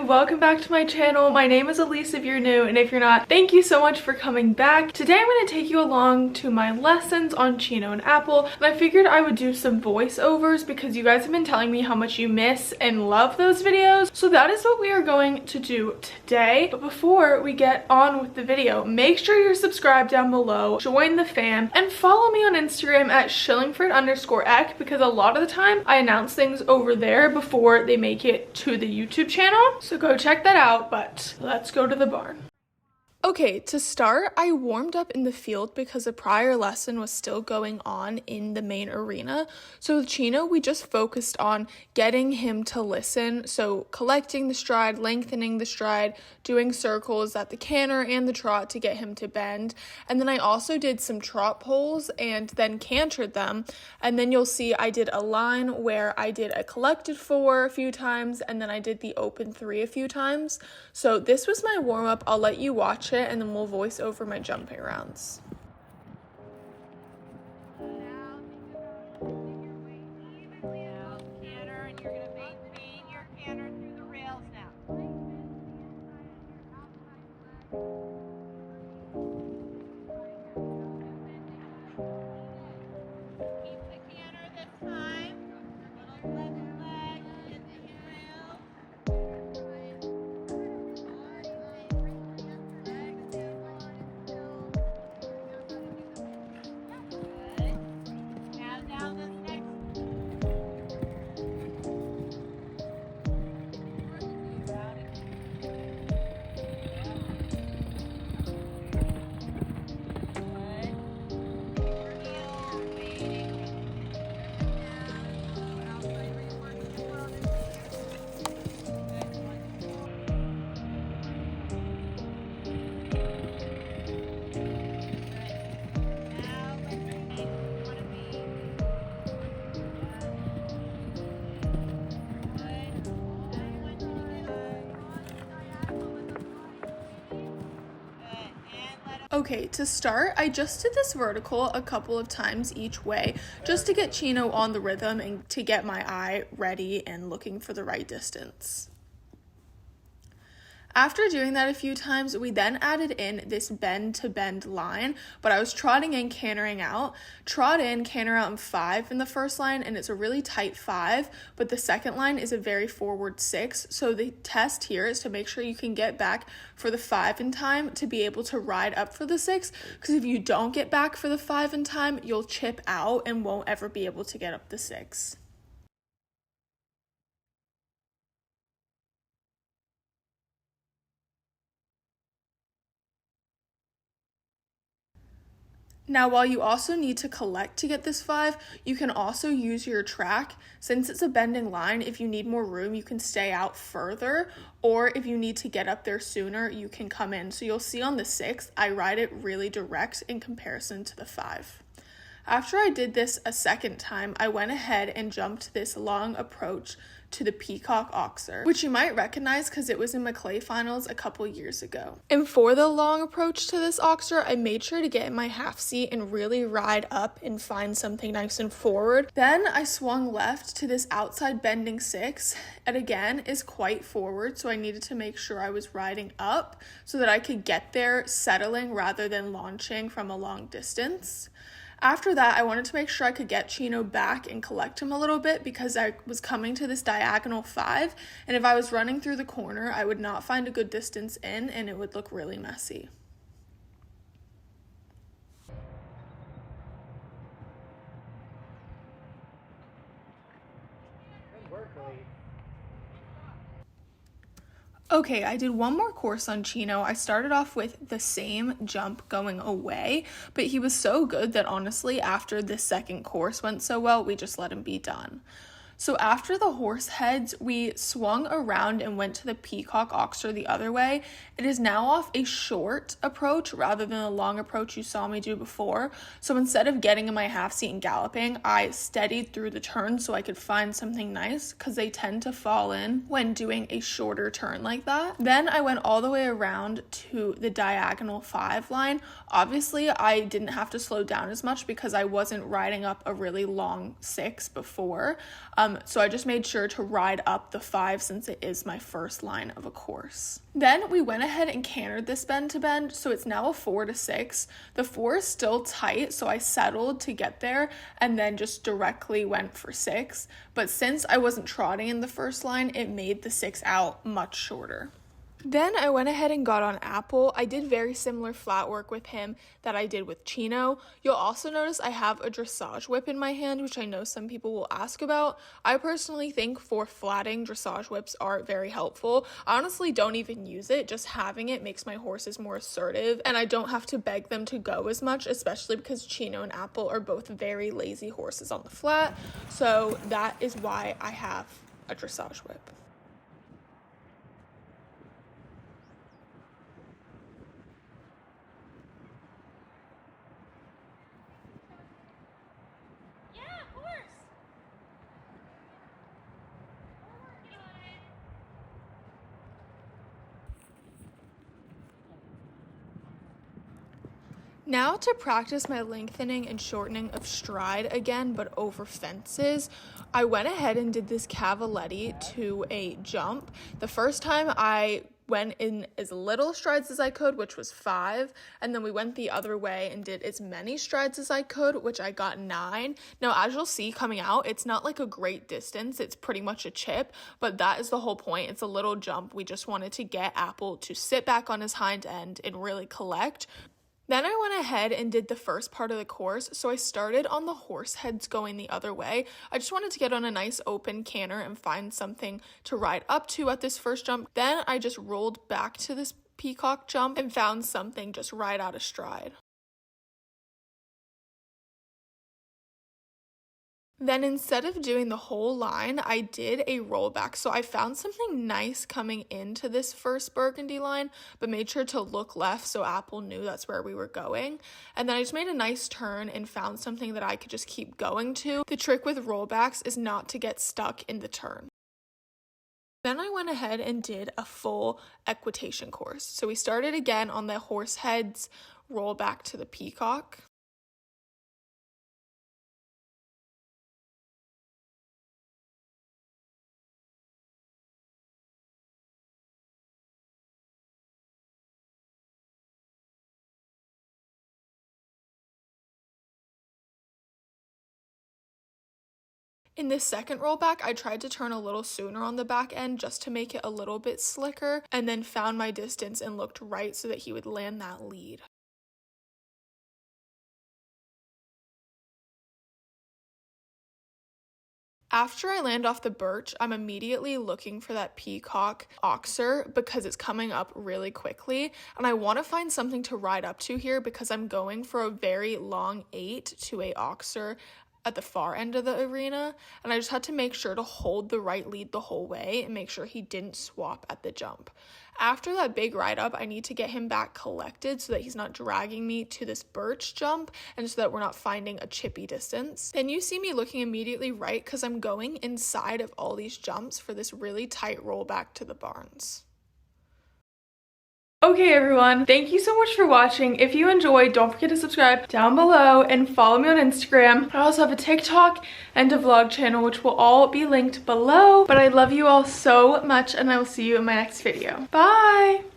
welcome back to my channel. My name is Elise if you're new, and if you're not, thank you so much for coming back. Today I'm going to take you along to my lessons on Chino and Apple, and I figured I would do some voiceovers because you guys have been telling me how much you miss and love those videos. So that is what we are going to do today. But before we get on with the video, make sure you're subscribed down below, join the fam, and follow me on Instagram at Shillingford_ek because a lot of the time I announce things over there before they make it to the YouTube channel. So go check that out, but let's go to the barn. Okay, to start, I warmed up in the field because a prior lesson was still going on in the main arena. So with Chino, we just focused on getting him to listen. So collecting the stride, lengthening the stride, doing circles at the canter and the trot to get him to bend. And then I also did some trot poles and then cantered them. And then you'll see I did a line where I did a collected 4 a few times and then I did the open 3 a few times. So this was my warm up. I'll let you watch it and then we'll voice over my jumping rounds. Okay, to start, I just did this vertical a couple of times each way just to get Chino on the rhythm and to get my eye ready and looking for the right distance. After doing that a few times, we then added in this bend to bend line, but I was trotting in, cantering out. Trot in, canter out in 5 in the first line, and it's a really tight 5, but the second line is a very forward 6. So the test here is to make sure you can get back for the 5 in time to be able to ride up for the 6, because if you don't get back for the 5 in time, you'll chip out and won't ever be able to get up the 6. Now, while you also need to collect to get this 5, you can also use your track. Since it's a bending line, if you need more room, you can stay out further, or if you need to get up there sooner, you can come in. So you'll see on the 6th, I ride it really direct in comparison to the 5. After I did this a second time, I went ahead and jumped this long approach to the Peacock Oxer, which you might recognize because it was in my clay finals a couple years ago. And for the long approach to this Oxer, I made sure to get in my half seat and really ride up and find something nice and forward. Then I swung left to this outside bending 6. It again is quite forward, so I needed to make sure I was riding up so that I could get there settling rather than launching from a long distance. After that, I wanted to make sure I could get Chino back and collect him a little bit because I was coming to this diagonal 5, and if I was running through the corner, I would not find a good distance in, and it would look really messy. Good work, Elise. Okay, I did one more course on Chino. I started off with the same jump going away, but he was so good that honestly, after this second course went so well, we just let him be done. So after the horse heads, we swung around and went to the Peacock Oxer the other way. It is now off a short approach rather than a long approach you saw me do before. So instead of getting in my half seat and galloping, I steadied through the turn so I could find something nice because they tend to fall in when doing a shorter turn like that. Then I went all the way around to the diagonal 5 line. Obviously, I didn't have to slow down as much because I wasn't riding up a really long 6 before. So I just made sure to ride up the 5 since it is my first line of a course. Then we went ahead and cantered this bend to bend, so it's now a 4 to 6. The 4 is still tight, so I settled to get there and then just directly went for 6. But since I wasn't trotting in the first line, it made the 6 out much shorter. Then I went ahead and got on Apple. I did very similar flat work with him that I did with Chino. You'll also notice I have a dressage whip in my hand, which I know some people will ask about. I personally think for flatting, dressage whips are very helpful. I honestly don't even use it. Just having it makes my horses more assertive, and I don't have to beg them to go as much, especially because Chino and Apple are both very lazy horses on the flat. So that is why I have a dressage whip. Now to practice my lengthening and shortening of stride again, but over fences, I went ahead and did this cavaletti to a jump. The first time I went in as little strides as I could, which was 5, and then we went the other way and did as many strides as I could, which I got 9. Now, as you'll see coming out, it's not like a great distance, it's pretty much a chip, but that is the whole point. It's a little jump. We just wanted to get Apple to sit back on his hind end and really collect. Then I went ahead and did the first part of the course, so I started on the horse heads going the other way. I just wanted to get on a nice open canter and find something to ride up to at this first jump. Then I just rolled back to this peacock jump and found something just right out of stride. Then instead of doing the whole line, I did a rollback. So I found something nice coming into this first burgundy line, but made sure to look left so Apple knew that's where we were going. And then I just made a nice turn and found something that I could just keep going to. The trick with rollbacks is not to get stuck in the turn. Then I went ahead and did a full equitation course. So we started again on the horse heads, roll back to the peacock. In this second rollback, I tried to turn a little sooner on the back end just to make it a little bit slicker, and then found my distance and looked right so that he would land that lead. After I land off the birch, I'm immediately looking for that peacock oxer because it's coming up really quickly, and I want to find something to ride up to here because I'm going for a very long 8 to a oxer at the far end of the arena, and I just had to make sure to hold the right lead the whole way and make sure he didn't swap at the jump. After that big ride up, I need to get him back collected so that he's not dragging me to this birch jump and so that we're not finding a chippy distance. And you see me looking immediately right because I'm going inside of all these jumps for this really tight rollback to the barns. Okay everyone, thank you so much for watching. If you enjoyed, don't forget to subscribe down below and follow me on Instagram. I also have a TikTok and a vlog channel, which will all be linked below. But I love you all so much and I will see you in my next video. Bye!